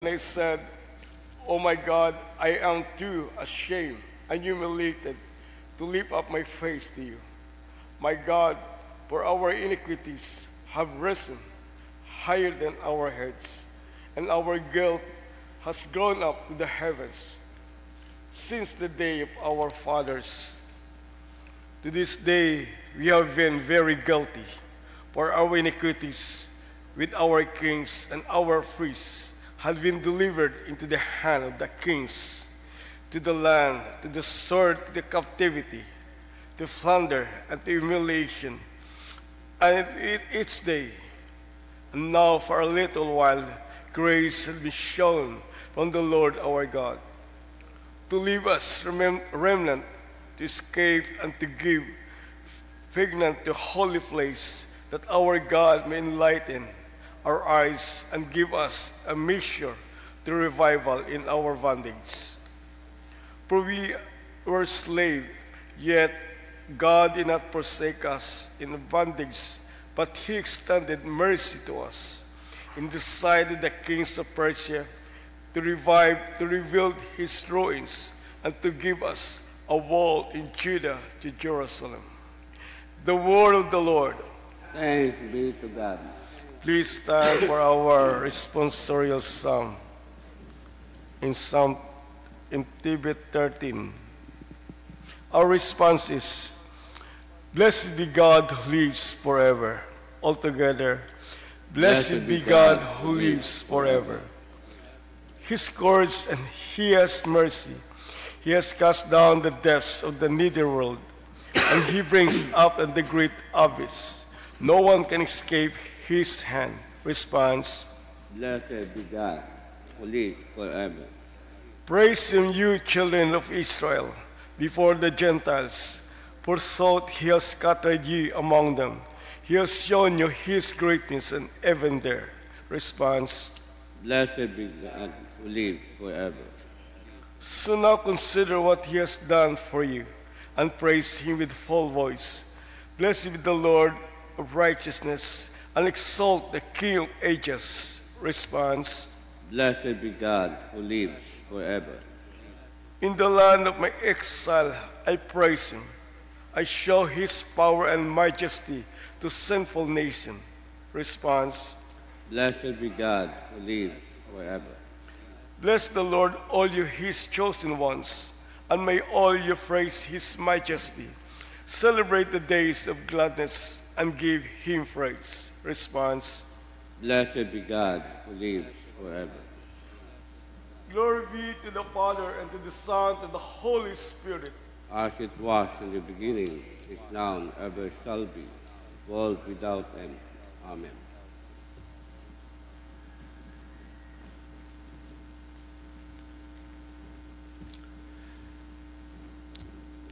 And I said, "Oh my God, I am too ashamed and humiliated to lift up my face to you. My God, for our iniquities have risen higher than our heads, and our guilt has gone up to the heavens. Since the day of our fathers, to this day we have been very guilty, for our iniquities with our kings and our priests had been delivered into the hand of the kings, to the land, to the sword, to the captivity, to plunder, and to humiliation. And each day, and now for a little while, grace has been shown from the Lord our God, to leave us remnant, to escape and to give pregnant to holy place, that our God may enlighten our eyes and give us a measure to revival in our bondage. For we were slaves, yet God did not forsake us in bondage, but He extended mercy to us in the sight of the kings of Persia, to rebuild His ruins, and to give us a wall in Judah to Jerusalem. The word of the Lord. Thanks be to God. Please stand for our responsorial psalm in Tibet 13. Our response is, "Blessed be God who lives forever." Altogether, blessed be God who lives forever. His courage and He has mercy. He has cast down the depths of the netherworld, and He brings up at the great abyss. No one can escape His hand. Response, Blessed be God who lives forever. praise Him, you children of Israel, before the Gentiles, for so He has scattered you among them. He has shown you His greatness and even there. Response, Blessed be God who lives forever. so now consider what He has done for you, and praise Him with full voice. Blessed be the Lord of righteousness, and exalt the King of ages. Response, Blessed be God who lives forever. in the land of my exile I praise Him. I show His power and majesty to sinful nation. Response, Blessed be God who lives forever. bless the Lord, all you His chosen ones, and may all you praise His majesty. Celebrate the days of gladness and give Him praise. Response, Blessed be God who lives forever. glory be to the Father, and to the Son, and to the Holy Spirit. As it was in the beginning, is now, and ever shall be, world without end. Amen.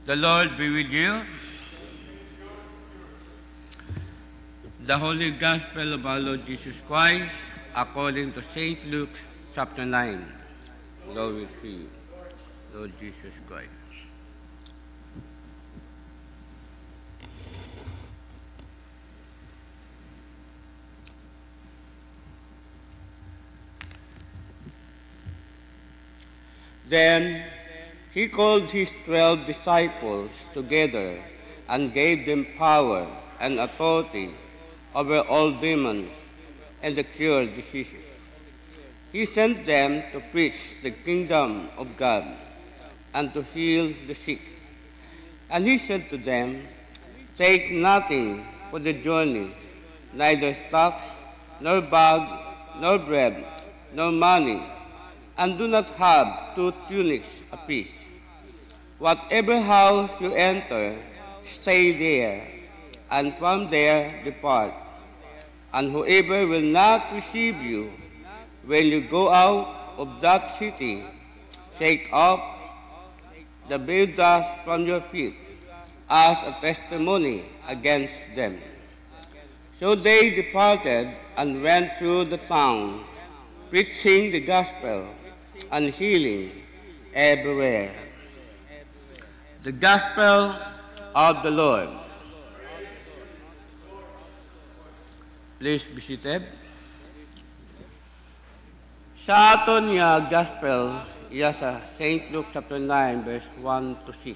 The Lord be with you. The Holy Gospel of our Lord Jesus Christ, according to St. Luke, chapter 9. Glory to you, Lord Jesus Christ. Then He called His 12 disciples together and gave them power and authority over all demons and to cure diseases. He sent them to preach the kingdom of God and to heal the sick. And He said to them, take nothing for the journey, neither stuff, nor bag, nor bread, nor money, and do not have 2 tunics apiece. Whatever house you enter, stay there, and from there depart. And whoever will not receive you, when you go out of that city, shake off the bare dust from your feet as a testimony against them. So they departed and went through the towns, preaching the gospel and healing everywhere. The Gospel of the Lord. Please be seated. Sa aton nga gospel, iya sa St. Luke chapter 9, verse 1 to 6.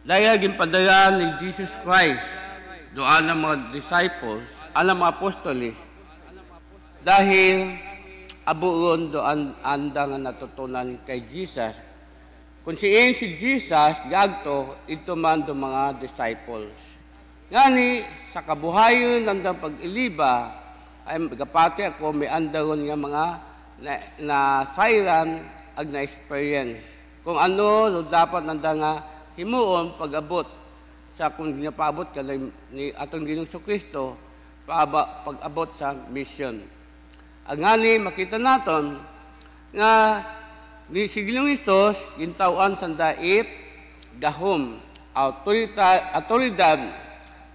Dahil ginpadala ni Jesus Christ doon ang mga disciples, ang mga apostolis, dahil abuon doon anda nga natutunan kay Jesus. Kung siin si Jesus, gagto, ito man do mga disciples. Ngani, sa kabuhayon ng pag-iliba, ay gapati ako may andaron nga mga na-sayran ag na-experience. Kung ano, so dapat nanda nga himuon pag-abot sa kung ginapaabot ka ni atong Ginoong Kristo pag-abot sa mission. Ang ngani, makita naton nga ni si Ginoong Isos, gintawan sa daip, gahom, autoridad,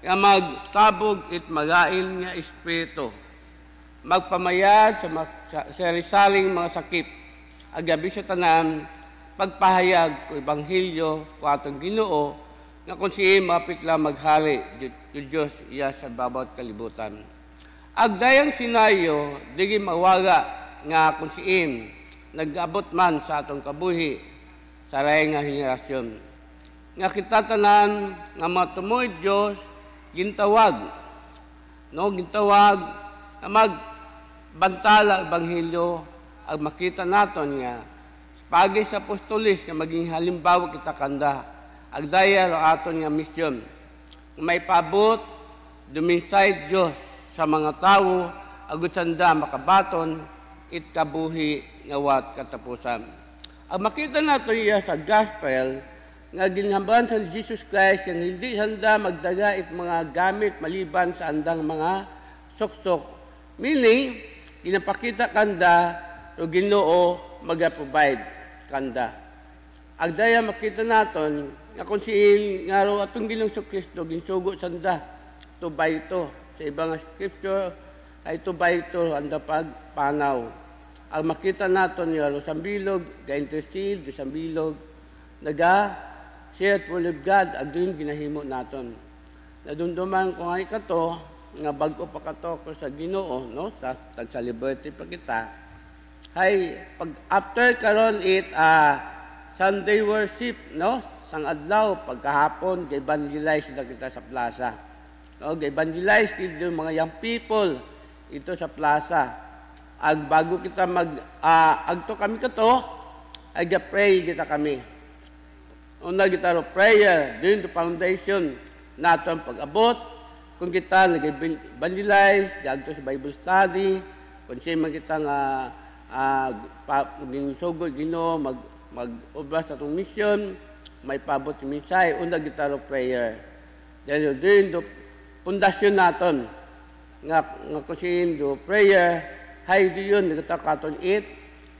nga magtabog it magain nga espiritu, magpamayad sa sarisaling mga sakit, agabi sa tanan, pagpahayag ko Ebanghelyo ko atong Ginoo, nga kung siya mapit lang maghari, Diyos iya sa bawat kalibutan. Agdayang sinayo, digi mawaga nga kung siya nag-abot man sa atong kabuhi, sa ray nga henerasyon. Nga kita tanan, nga matumuid Diyos, gintawag, gintawag, na magbantala Ebanghelyo, ang makita naton nga, pagi sa apostolis, nga maging halimbawa kita kanda, agdaya lo aton nga misyon, may pabot, duminsay Diyos sa mga tao, agutsanda makabaton, it kabuhi nga wat katapusan. Ang makita nato iya sa gospel, nga ginhambahan sa Jesus Christ, yang hindi handa magdaga it mga gamit maliban sa andang mga suksok. Meaning, ginapakita kanda, o Ginoo mag-provide kanda. Agdaya makita naton, nga kung si ngaro atong Ginoong Kristo ginsugo sanda, tubay ito. Sa ibang scripture, ay tubay ito, anda pagpanaw. Ang makita naton nga, sambilog, ga-intercede, sambilog, share full of God, ag doon ginahimo naton. Nadumduman ko nga ikato, nga bago pa kato ko sa Ginoo, no? Sa liberty pa kita. Hay, pag after karon it, Sunday worship, no? Sang adlaw, pagkahapon, ga-evangelize na kita sa plaza. No? Ga-evangelize kita mga young people, ito sa plaza. Ag bago kita agto kami kato, ay ga-pray kita kami. Una kita prayer, din the foundation naton pag-abot. Kung kita nag-evangelize, dagto sa Bible study, kung siya man kita nga ginsugod Ginoo, mag-obra sa itong mission, may pabot si minsay, una kita prayer. Dahil din the pundasyon naton, nga kung siya do prayer, hay diyon kita katon it,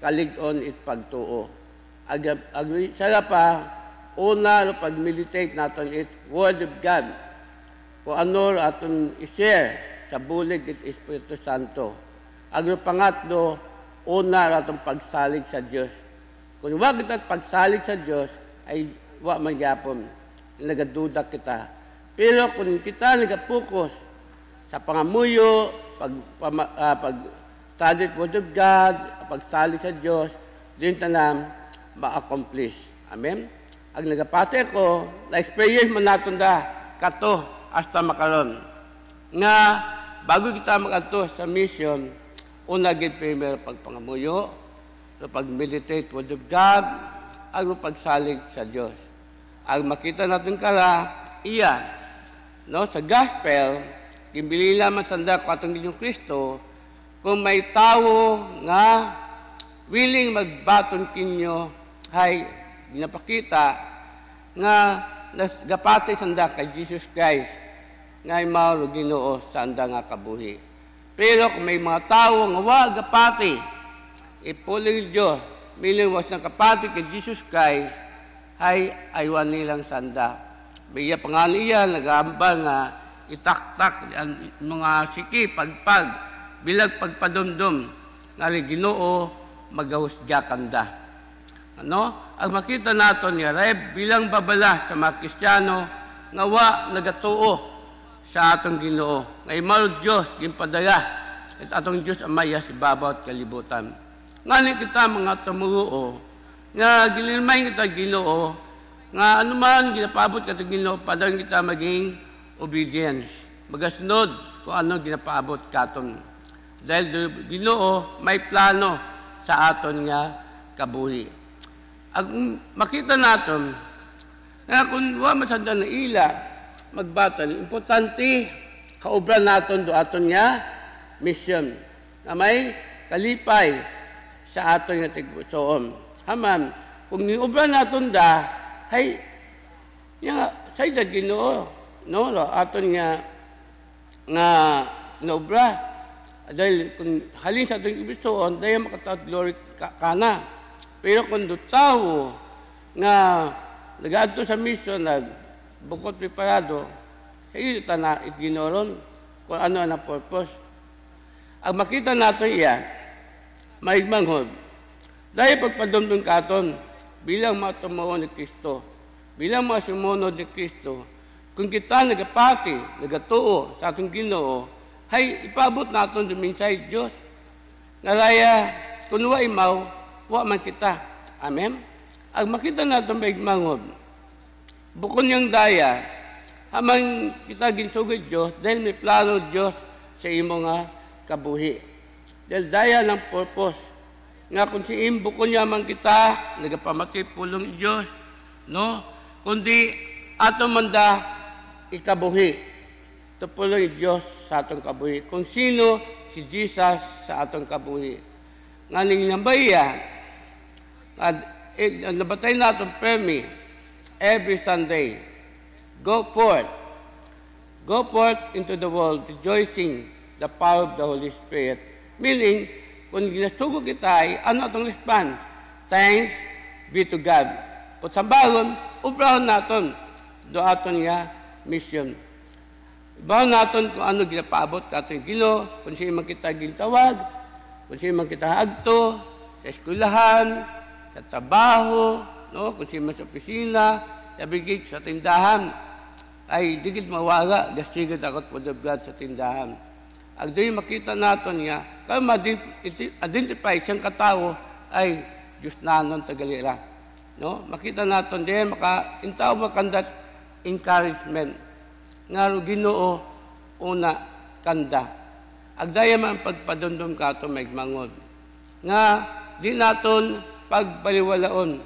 kalig-on it pagtuo. Sala pa, una, pag-meditate natin is Word of God. Kung ano aton i-share sa bulig ng Espiritu Santo. Ang pangatlo, una aton pagsalig sa Diyos. Kung wag kita pagsalig sa Diyos, ay wag magyapon. Nagaduda kita. Pero kung kita nagapokus sa pangamuyo, pagsalig Word of God, pagsalig sa Diyos, din tanam, ma-accomplish. Amen? Ang nagapate ko, na-experience mo natin kato hasta makaron. Nga, bago kita mag-ato sa mission, una gid primer pagpangamuyo, so pag-meditate Word of God, ang pagsalig sa Diyos. Ang makita natin iya, no, sa gospel, gimbili naman sanda ko atong Ginoong Kristo, kung may tao nga willing magbaton kinyo, hay, ginapakita nga gapatay sanda kay Jesus Christ nga mao Ginoo sa anda nga kabuhi. Pero kung may mga tao nga wa gapatay, ipuling Diyos, miling was ng kapatay kay Jesus Christ, ay aywan nilang sanda. Biya pangaliya, nag-aambal nga itaktak ang mga siki, pagpag, bilag pagpadumdum, nga Ginoo magahusga kanda. Ano? Ang makita natin nga, bilang babala sa mga Kristiyano, nga wa nagatuo sa atong Ginoo. Ngay mao Dios ginpadala at atong Diyos amaya si bawat kalibutan. Ngayon kita mga tumuo, nga ginilmay kita Ginoo, nga anuman ginapabot kita Ginoo, padang kita maging obedience. Magasunod kung ano ginapaabot katon. Dahil Ginoo may plano sa aton nga kabuhi. Ang makita naton, nga kung wa masanda na ila, magbatan, importante kaubran naton do aton nga mission na may kalipay sa aton nga tigsoon. Haman, kung niubran naton da, hay, nga, sa isa Ginoo, no, aton nga naubra. Dahil kung halin sa aton tigsoon, dahil makataot glory kana. Pero kung do tao nga nag-adto sa mission, nagbukod preparado, kayo na iginoron kung ano ang purpose. Ang makita natin iya, maigmanghod. Dahil pagpadumdum katon, bilang mga tumuo ni Kristo, bilang mga sumunod ni Kristo, kung kita nagapati, nagatuo sa atong Ginoo, hay ipabot naton duminsay Diyos. Nalaya, kung wa imaw, wa man kita. Amen? Ang makita natin maigmanghod, bukod niyang daya, hamang kita ginsugod Diyos, dahil may plano Diyos sa imo nga kabuhi. Dahil daya ng purpose. Nga kung si imbo ko niya man kita, nagapamati pulong Diyos, no? Kundi ato manda ikabuhi. Ito pulong Diyos sa atong kabuhi. Kung sino si Jesus sa atong kabuhi. Nganing nabaya, nabatay natin premi every Sunday. Go forth. Go forth into the world, rejoicing the power of the Holy Spirit. Meaning, kung ginasugo kita ay, ano itong response? Thanks be to God. Kung sa bagon, ubrahon natin do aton nga mission. Ibahan natin kung ano ginapaabot aton Ginoo, kung sino man kita gintawag, kung sino man kita hagto, sa eskwelahan, sa trabaho, no? Kung sino man sa opisina, sa bigit, sa tindahan, ay digit mawaga, gasigit akot po the blood sa tindahan. Ang doon makita natin nga, kaya ma-identify siyang katao ay Diyos nanon tagalira. No? Makita natin din, intaw makandat encouragement. Nga Ginoo una kanda. Agdaya man pagpadundom ka ito may mangod. Nga di naton pagbaliwalaon.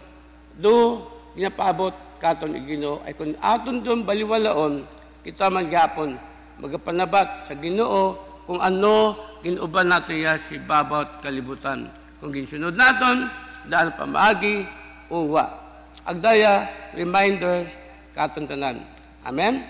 Do ginapabot katon Ginoo ay kung aton doon baliwalaon, kita magyapon magapanabat sa Ginoo kung ano ginuban natin ya si bawat kalibutan. Kung ginsunod natin, daan pamaagi, uwa. Agdaya, reminders, katuntanan. Amen?